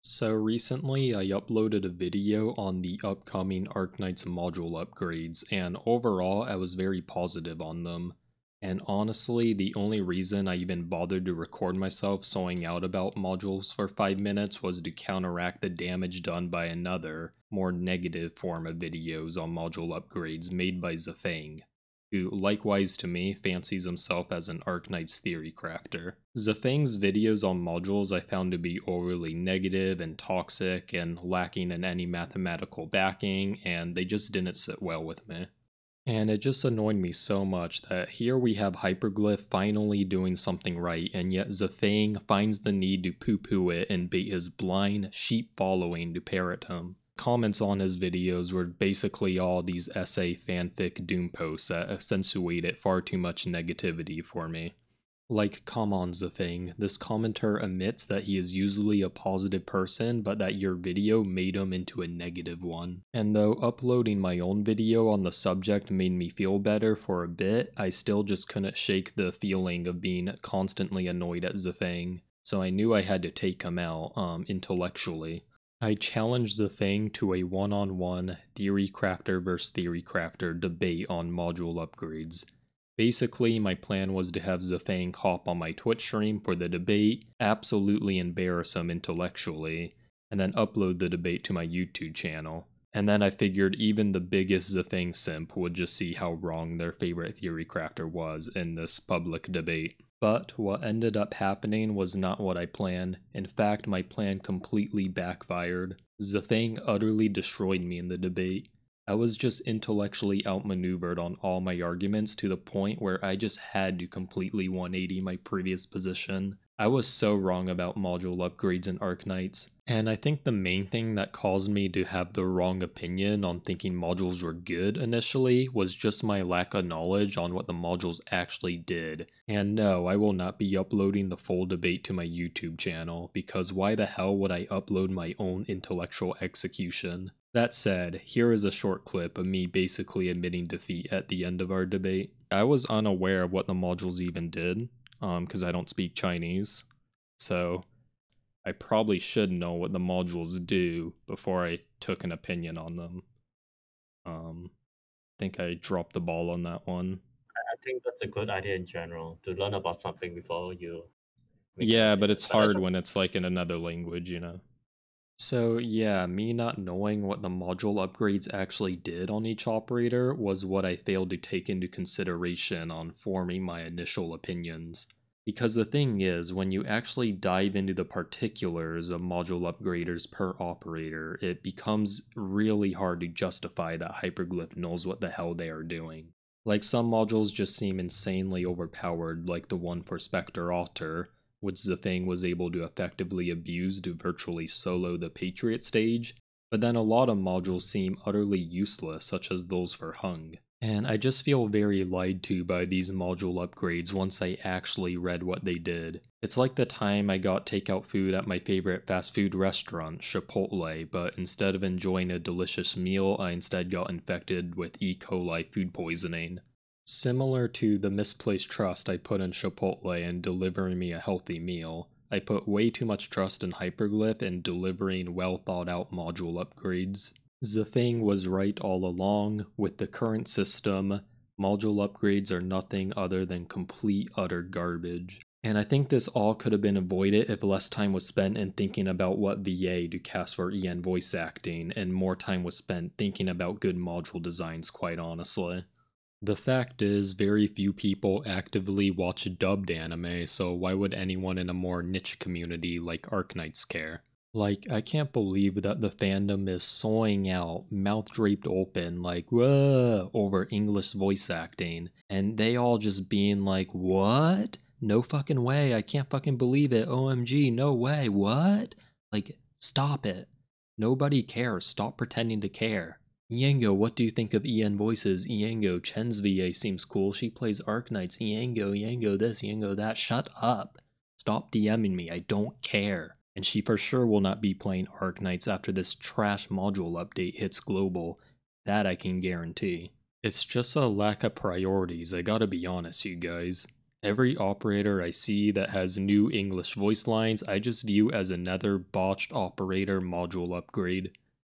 So recently I uploaded a video on the upcoming Arknights module upgrades, and overall I was very positive on them. And honestly, the only reason I even bothered to record myself sewing out about modules for 5 minutes was to counteract the damage done by another, more negative form of videos on module upgrades made by Zafang, who likewise to me fancies himself as an arknights theorycrafter. Zafang's videos on modules I found to be overly negative and toxic and lacking in any mathematical backing, and they just didn't sit well with me. And it just annoyed me so much that here we have hypergryph finally doing something right, and yet Zafang finds the need to poo-poo it and bait his blind sheep following to parrot him. Comments on his videos were basically all these essay fanfic doom posts that accentuated far too much negativity for me. Like, come on Zafang, this commenter admits that he is usually a positive person, but that your video made him into a negative one. And though uploading my own video on the subject made me feel better for a bit, I still just couldn't shake the feeling of being constantly annoyed at Zafang. So I knew I had to take him out, intellectually. I challenged Zafang to a one-on-one theorycrafter vs theorycrafter debate on module upgrades. Basically, my plan was to have Zafang hop on my Twitch stream for the debate, absolutely embarrass him intellectually, and then upload the debate to my YouTube channel. And then I figured even the biggest Zafang simp would just see how wrong their favorite theorycrafter was in this public debate. But what ended up happening was not what I planned. In fact, my plan completely backfired. Zafang utterly destroyed me in the debate. I was just intellectually outmaneuvered on all my arguments to the point where I just had to completely 180 my previous position. I was so wrong about module upgrades in Arknights, and I think the main thing that caused me to have the wrong opinion on thinking modules were good initially was just my lack of knowledge on what the modules actually did. And no, I will not be uploading the full debate to my YouTube channel, because why the hell would I upload my own intellectual execution? That said, here is a short clip of me basically admitting defeat at the end of our debate. I was unaware of what the modules even did, because I don't speak Chinese, so I probably should know what the modules do before I took an opinion on them. I think I dropped the ball on that one. I think that's a good idea in general, to learn about something before you make Yeah, an but opinion. it's hard when it's like in another language, you know? So yeah, me not knowing what the module upgrades actually did on each operator was what I failed to take into consideration on forming my initial opinions. Because the thing is, when you actually dive into the particulars of module upgraders per operator, it becomes really hard to justify that hypergryph knows what the hell they are doing. Like, some modules just seem insanely overpowered, like the one for Spectre Otter, which Zafang was able to effectively abuse to virtually solo the Patriot stage, but then a lot of modules seem utterly useless, such as those for Hung. And I just feel very lied to by these module upgrades once I actually read what they did. It's like the time I got takeout food at my favorite fast food restaurant, Chipotle, but instead of enjoying a delicious meal, I instead got infected with E. coli food poisoning. Similar to the misplaced trust I put in Chipotle in delivering me a healthy meal, I put way too much trust in hypergryph in delivering well thought out module upgrades. Zafang was right all along. With the current system, module upgrades are nothing other than complete utter garbage. And I think this all could have been avoided if less time was spent in thinking about what VA to cast for Ian voice acting, and more time was spent thinking about good module designs, quite honestly. The fact is, very few people actively watch dubbed anime, so why would anyone in a more niche community like Arknights care? Like, I can't believe that the fandom is sawing out, mouth draped open, like, whoa, over English voice acting, and they all just being like, what? No fucking way, I can't fucking believe it, OMG, no way, what? Like, stop it. Nobody cares, stop pretending to care. Eango, what do you think of EN voices? Eango, Chen's VA seems cool. She plays Arknights. Eango this, Eango that. Shut up. Stop DMing me. I don't care. And she for sure will not be playing Arknights after this trash module update hits global. That I can guarantee. It's just a lack of priorities, I gotta be honest, you guys. Every operator I see that has new English voice lines, I just view as another botched operator module upgrade.